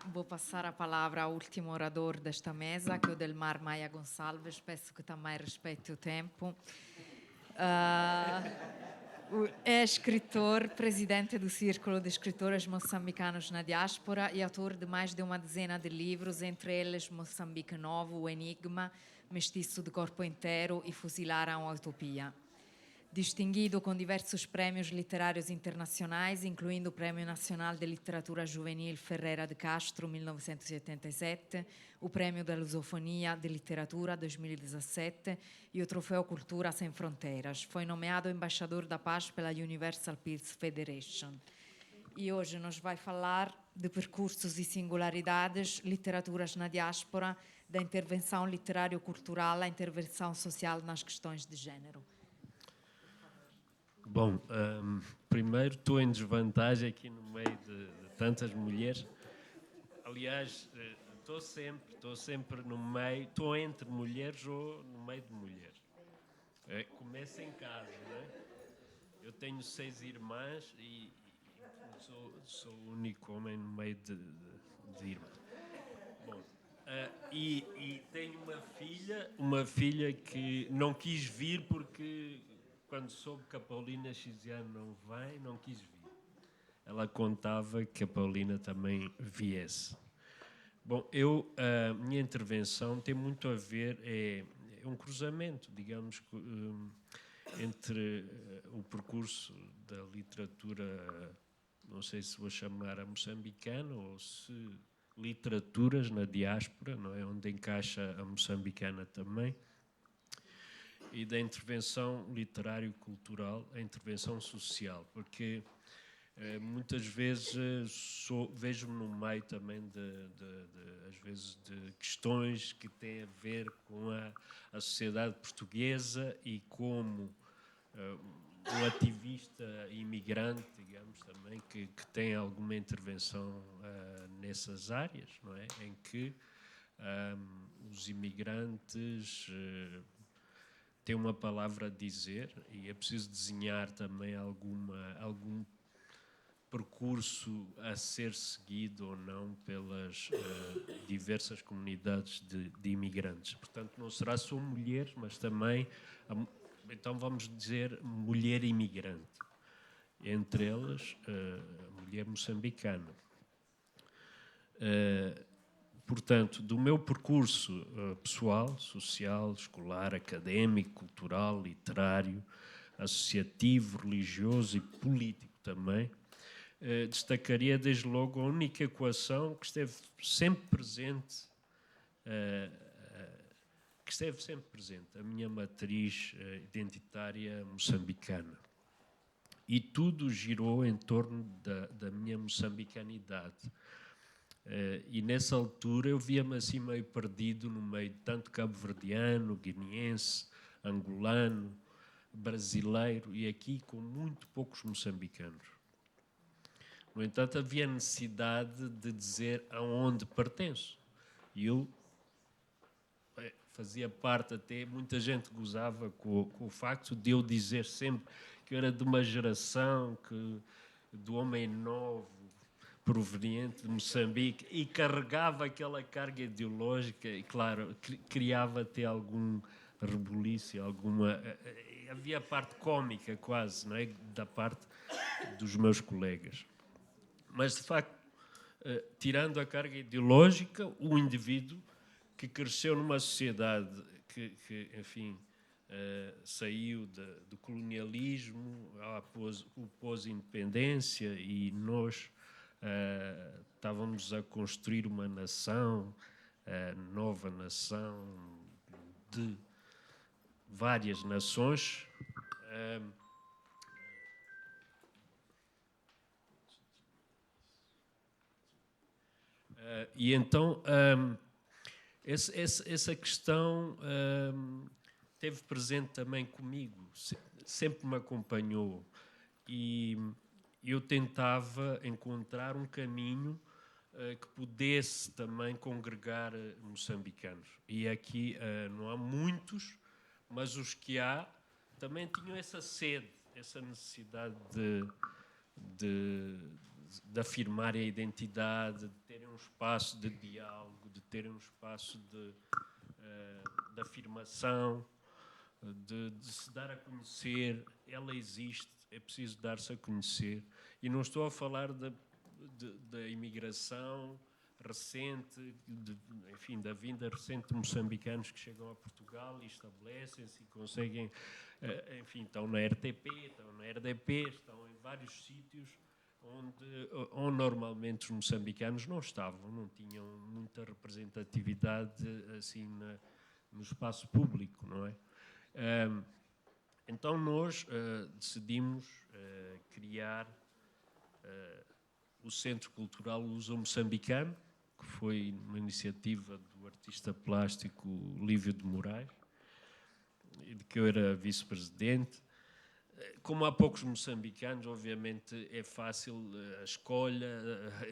vou passar a palavra ao último orador desta mesa, que é o Delmar Maia Gonçalves. Peço que também respeite o tempo. É escritor, presidente do Círculo de Escritores Moçambicanos na Diáspora e autor de mais de uma dezena de livros, entre eles Moçambique Novo, O Enigma, Mestiço de Corpo Inteiro e Fuzilar a uma Utopia. Distinguido com diversos prémios literários internacionais, incluindo o Prémio Nacional de Literatura Juvenil Ferreira de Castro, 1987, o Prémio da Lusofonia de Literatura, 2017, e o Troféu Cultura Sem Fronteiras. Foi nomeado embaixador da paz pela Universal Peace Federation. E hoje nos vai falar de percursos e singularidades, literaturas na diáspora, da intervenção literário-cultural à intervenção social nas questões de género. Bom, primeiro estou em desvantagem aqui no meio de tantas mulheres. Aliás, estou sempre no meio, estou entre mulheres ou no meio de mulheres. Começa em casa, não é? Eu tenho 6 irmãs e sou o único homem no meio de irmãs. Bom, e tenho uma filha que não quis vir porque quando soube que a Paulina Xiziano não vem, não quis vir. Ela contava que a Paulina também viesse. Bom, a minha intervenção tem muito a ver, é um cruzamento, digamos, entre o percurso da literatura, não sei se vou chamar a moçambicana ou se literaturas na diáspora, não é? Onde encaixa a moçambicana também, e da intervenção literário-cultural, a intervenção social, porque muitas vezes vejo-me no meio também às vezes de questões que têm a ver com a sociedade portuguesa e como um ativista imigrante, digamos, também, que tem alguma intervenção nessas áreas, não é? Em que os imigrantes têm uma palavra a dizer e é preciso desenhar também algum percurso a ser seguido ou não pelas diversas comunidades de imigrantes. Portanto, não será só mulheres, mas também, então vamos dizer, mulher imigrante. Entre elas, a mulher moçambicana. Portanto, do meu percurso pessoal, social, escolar, académico, cultural, literário, associativo, religioso e político também, destacaria desde logo a única equação que esteve sempre presente, a minha matriz identitária moçambicana. E tudo girou em torno da minha moçambicanidade. E nessa altura eu via-me assim meio perdido no meio de tanto cabo-verdiano, guineense, angolano, brasileiro, e aqui com muito poucos moçambicanos. No entanto, havia necessidade de dizer aonde pertenço. E eu fazia parte até, muita gente gozava com o facto de eu dizer sempre que eu era de uma geração do homem novo, proveniente de Moçambique, e carregava aquela carga ideológica e, claro, criava até algum rebuliço, havia a parte cómica quase, não é? Da parte dos meus colegas. Mas, de facto, tirando a carga ideológica, o indivíduo que cresceu numa sociedade que enfim, saiu do colonialismo, o pós-independência, e nós estávamos a construir uma nação, nova nação de várias nações. E então essa questão esteve presente também comigo, sempre me acompanhou, e eu tentava encontrar um caminho que pudesse também congregar moçambicanos. E aqui não há muitos, mas os que há também tinham essa sede, essa necessidade de de afirmarem a identidade, de terem um espaço de diálogo, de terem um espaço de afirmação, de se dar a conhecer. Ela existe, é preciso dar-se a conhecer. E não estou a falar da imigração recente, enfim, da vinda recente de moçambicanos que chegam a Portugal e estabelecem-se e conseguem, enfim, estão na RTP, estão na RDP, estão em vários sítios onde normalmente os moçambicanos não estavam, não tinham muita representatividade assim no espaço público, não é? Então nós decidimos criar o Centro Cultural Luso-Moçambicano, que foi uma iniciativa do artista plástico Lívio de Moraes, de que eu era vice-presidente. Como há poucos moçambicanos, obviamente é fácil a escolha,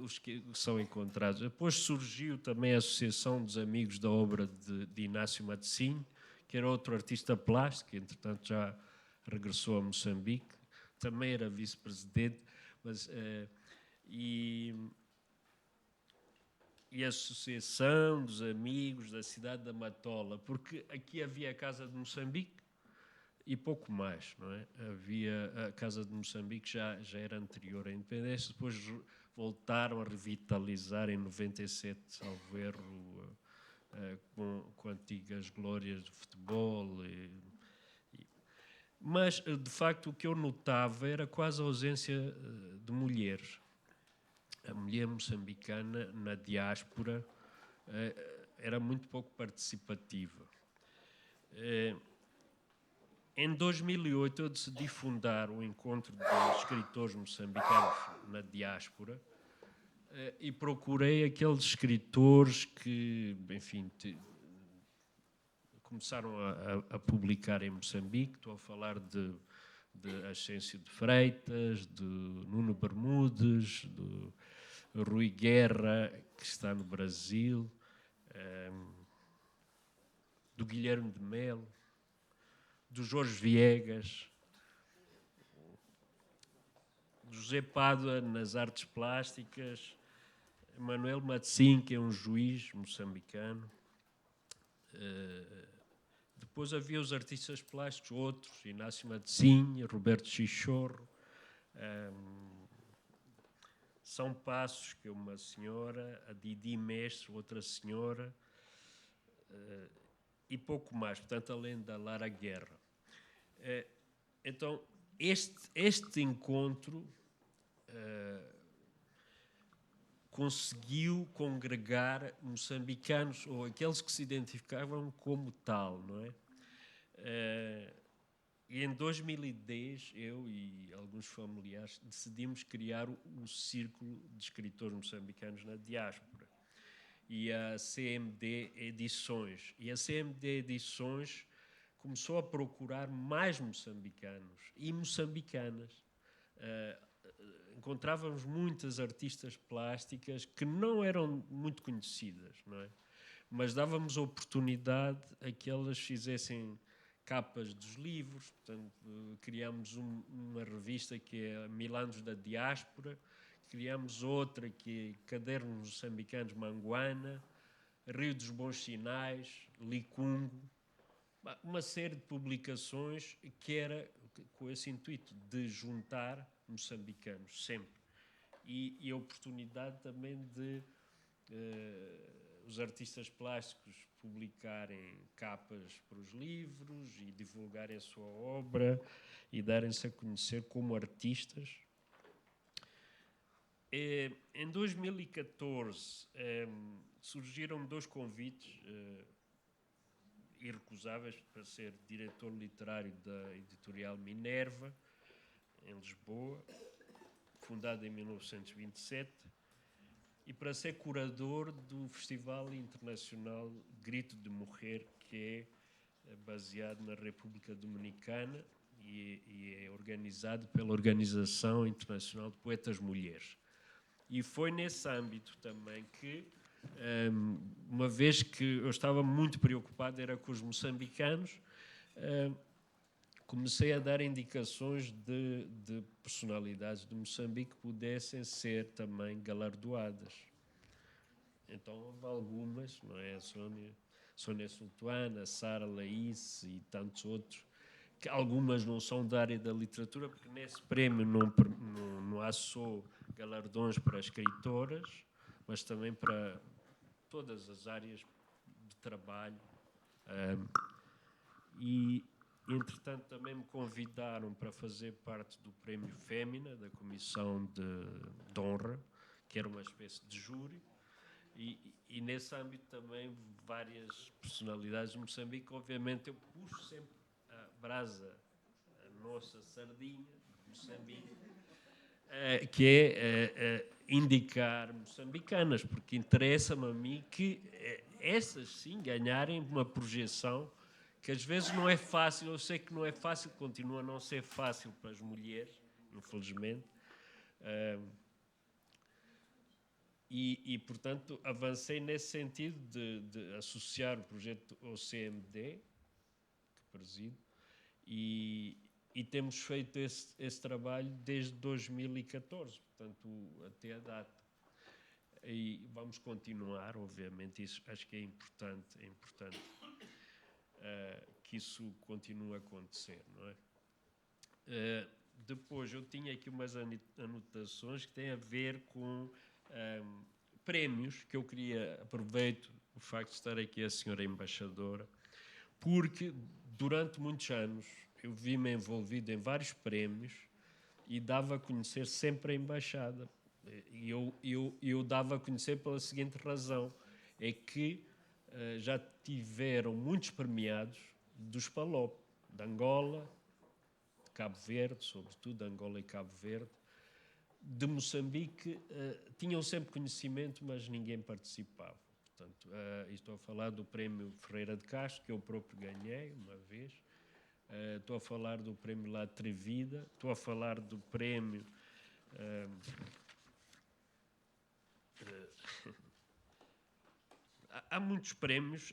os que são encontrados. Depois surgiu também a Associação dos Amigos da Obra de Inácio Matosinho, que era outro artista plástico, que entretanto já regressou a Moçambique, também era vice-presidente, mas, e a Associação dos Amigos da Cidade da Matola, porque aqui havia a Casa de Moçambique, e pouco mais, não é? Havia a Casa de Moçambique, já era anterior à independência, depois voltaram a revitalizar em 97, salvo erro, com antigas glórias do futebol. Mas, de facto, o que eu notava era quase a ausência de mulheres. A mulher moçambicana na diáspora era muito pouco participativa. Em 2008 eu decidi fundar o Encontro de Escritores Moçambicanos na Diáspora e procurei aqueles escritores que, enfim, começaram a publicar em Moçambique. Estou a falar de Ascêncio de Freitas, de Nuno Bermudes, de Rui Guerra, que está no Brasil, do Guilherme de Melo, do Jorge Viegas, do José Pádua nas artes plásticas, Manuel Matsim, que é um juiz moçambicano. Depois havia os artistas plásticos, outros, Inácio Matsim, Roberto Chichorro, São Passos, que é uma senhora, a Didi Mestre, outra senhora, e pouco mais, portanto, além da Lara Guerra. Então, este encontro conseguiu congregar moçambicanos, ou aqueles que se identificavam como tal, não é? E em 2010, eu e alguns familiares decidimos criar o Círculo de Escritores Moçambicanos na Diáspora e a CMD Edições. E a CMD Edições começou a procurar mais moçambicanos e moçambicanas. Encontrávamos muitas artistas plásticas que não eram muito conhecidas, não é? Mas dávamos a oportunidade a que elas fizessem capas dos livros. Portanto, criámos uma revista que é Milanos da Diáspora, criámos outra que é Cadernos Moçambicanos Manguana, Rio dos Bons Sinais, Licungo, uma série de publicações que era com esse intuito de juntar moçambicanos sempre. E a oportunidade também de os artistas plásticos publicarem capas para os livros e divulgarem a sua obra e darem-se a conhecer como artistas. Em 2014 surgiram 2 convites irrecusáveis para ser diretor literário da editorial Minerva, em Lisboa, fundada em 1927, e para ser curador do Festival Internacional Grito de Morrer, que é baseado na República Dominicana e é organizado pela Organização Internacional de Poetas Mulheres. E foi nesse âmbito também que, uma vez que eu estava muito preocupado era com os moçambicanos, comecei a dar indicações de personalidades de Moçambique que pudessem ser também galardoadas. Então houve algumas, não é? A Sônia Sultana, a Sara Laís e tantos outros, que algumas não são da área da literatura, porque nesse prémio não há só galardões para escritoras, mas também para todas as áreas de trabalho. E, entretanto, também me convidaram para fazer parte do Prémio Fémina, da Comissão de Honra, que era uma espécie de júri. E nesse âmbito também várias personalidades de Moçambique. Obviamente eu puxo sempre a brasa, a nossa sardinha de Moçambique, que é indicar moçambicanas, porque interessa-me a mim que essas sim ganharem uma projeção que às vezes não é fácil. Eu sei que não é fácil, continua a não ser fácil para as mulheres, infelizmente. Portanto, avancei nesse sentido de associar o projeto ao CMD, que presido, e temos feito esse trabalho desde 2014, portanto, até a data. E vamos continuar, obviamente, isso acho que é importante que isso continue a acontecer, não é? Depois, eu tinha aqui umas anotações que têm a ver com prémios, que eu queria, aproveito o facto de estar aqui a senhora embaixadora, porque durante muitos anos eu vi-me envolvido em vários prémios e dava a conhecer sempre a embaixada. E eu dava a conhecer pela seguinte razão, é que já tiveram muitos premiados dos PALOP, de Angola, de Cabo Verde, sobretudo de Angola e Cabo Verde. De Moçambique tinham sempre conhecimento, mas ninguém participava. Portanto, estou a falar do Prémio Ferreira de Castro, que eu próprio ganhei uma vez. Estou a falar do Prémio La Atrevida. Estou a falar do Prémio... há muitos prémios.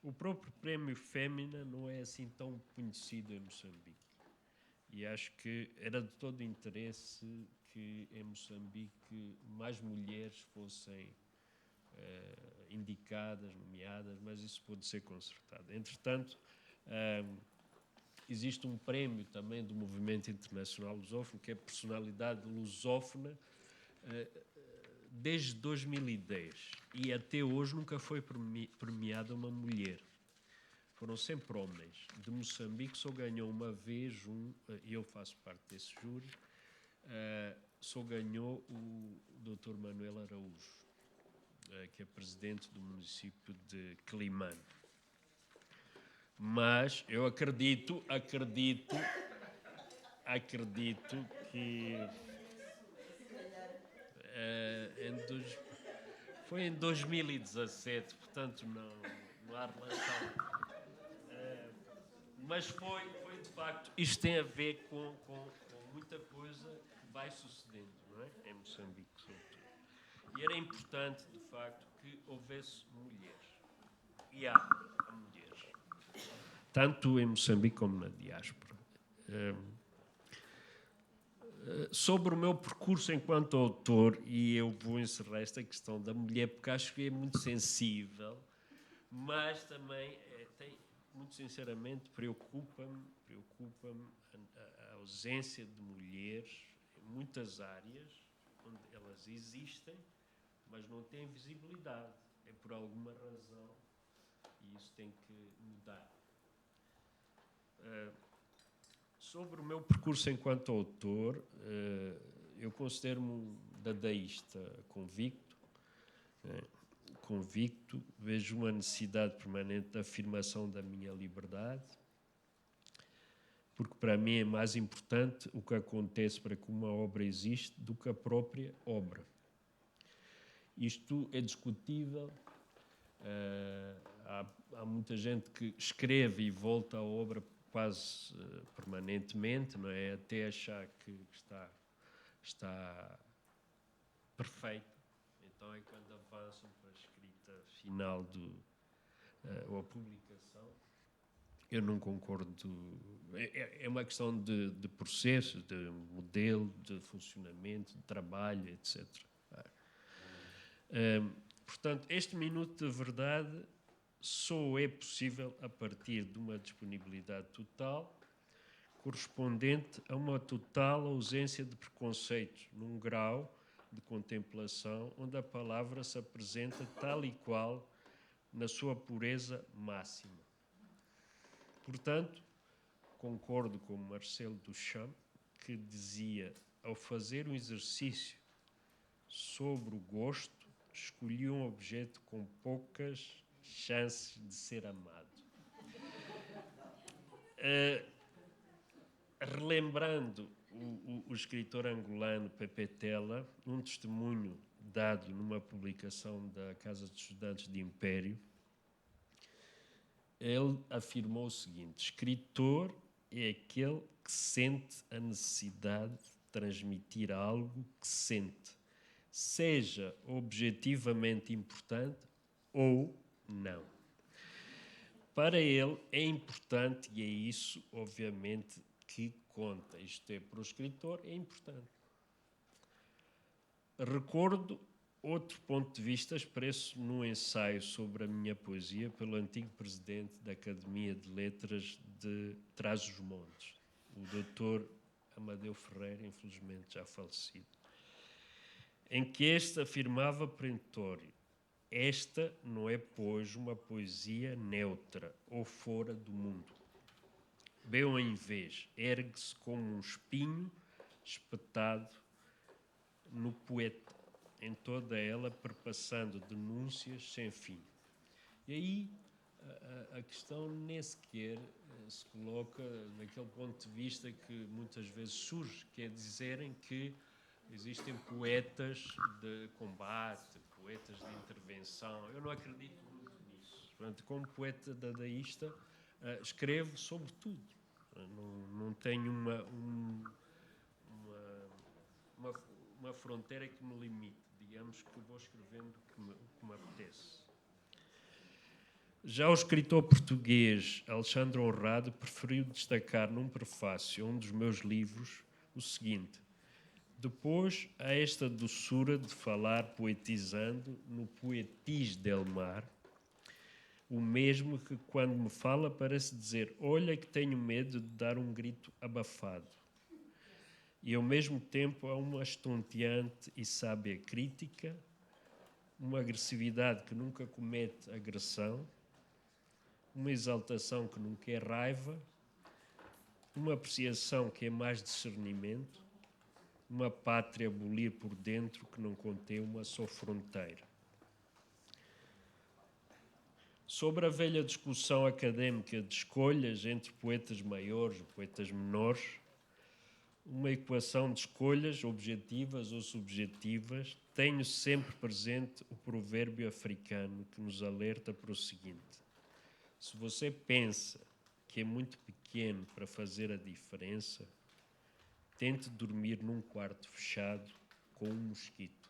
O próprio Prémio Fémina não é assim tão conhecido em Moçambique. E acho que era de todo interesse que em Moçambique mais mulheres fossem indicadas, nomeadas, mas isso pode ser consertado. Entretanto, existe um prémio também do Movimento Internacional Lusófono, que é a personalidade lusófona, desde 2010. E até hoje nunca foi premiada uma mulher. Foram sempre homens. De Moçambique só ganhou uma vez e eu faço parte desse júri, só ganhou o Dr. Manuel Araújo, que é presidente do município de Quelimane. Mas eu acredito que foi em 2017, portanto não há relação. Mas foi de facto, isto tem a ver com muita coisa que vai sucedendo, não é? Em Moçambique, sobretudo. E era importante, de facto, que houvesse mulheres. E há mulheres. Tanto em Moçambique como na diáspora. Sobre o meu percurso enquanto autor, e eu vou encerrar esta questão da mulher, porque acho que é muito sensível, mas também muito sinceramente, preocupa-me a ausência de mulheres em muitas áreas onde elas existem, mas não têm visibilidade. É por alguma razão e isso tem que mudar. Sobre o meu percurso enquanto autor, eu considero-me um dadaísta convicto. Vejo uma necessidade permanente de afirmação da minha liberdade, porque para mim é mais importante o que acontece para que uma obra existe do que a própria obra. Isto é discutível, há muita gente que escreve e volta à obra quase permanentemente, não é? Até achar que está perfeito. Então é quando avançam para a escrita final ou a publicação. eu não concordo. É uma questão de processo, de modelo, de funcionamento, de trabalho, etc. Portanto, este minuto de verdade só é possível a partir de uma disponibilidade total, correspondente a uma total ausência de preconceitos, num grau de contemplação onde a palavra se apresenta tal e qual na sua pureza máxima. Portanto, concordo com Marcel Duchamp, que dizia, ao fazer um exercício sobre o gosto, escolhi um objeto com poucas chances de ser amado. Relembrando o escritor angolano Pepe Tela, um testemunho dado numa publicação da Casa de Estudantes de Império, ele afirmou o seguinte: escritor é aquele que sente a necessidade de transmitir algo que sente, seja objetivamente importante ou não. Para ele é importante e é isso, obviamente, que conta. Isto é, para o escritor, é importante. Recordo outro ponto de vista expresso num ensaio sobre a minha poesia pelo antigo presidente da Academia de Letras de Trás-os-Montes, o Dr. Amadeu Ferreira, infelizmente já falecido, em que este afirmava perentório: esta não é, pois, uma poesia neutra ou fora do mundo. Bem ao invés, ergue-se como um espinho espetado no poeta, em toda ela perpassando denúncias sem fim. E aí a questão nem sequer se coloca naquele ponto de vista que muitas vezes surge, que é dizerem que existem poetas de combate, poetas de intervenção. Eu não acredito muito nisso. Portanto, como poeta dadaísta, escrevo sobre tudo. Não tenho uma fronteira que me limite. Digamos que vou escrevendo o que me apetece. Já o escritor português Alexandre Honrado preferiu destacar num prefácio a um dos meus livros o seguinte: depois há esta doçura de falar poetizando no poetis del mar, o mesmo que quando me fala parece dizer: olha que tenho medo de dar um grito abafado. E ao mesmo tempo há uma estonteante e sábia crítica, uma agressividade que nunca comete agressão, uma exaltação que nunca é raiva, uma apreciação que é mais discernimento, uma pátria a abolir por dentro que não contém uma só fronteira. Sobre a velha discussão académica de escolhas entre poetas maiores e poetas menores, uma equação de escolhas objetivas ou subjetivas, tenho sempre presente o provérbio africano que nos alerta para o seguinte: se você pensa que é muito pequeno para fazer a diferença, tente dormir num quarto fechado com um mosquito.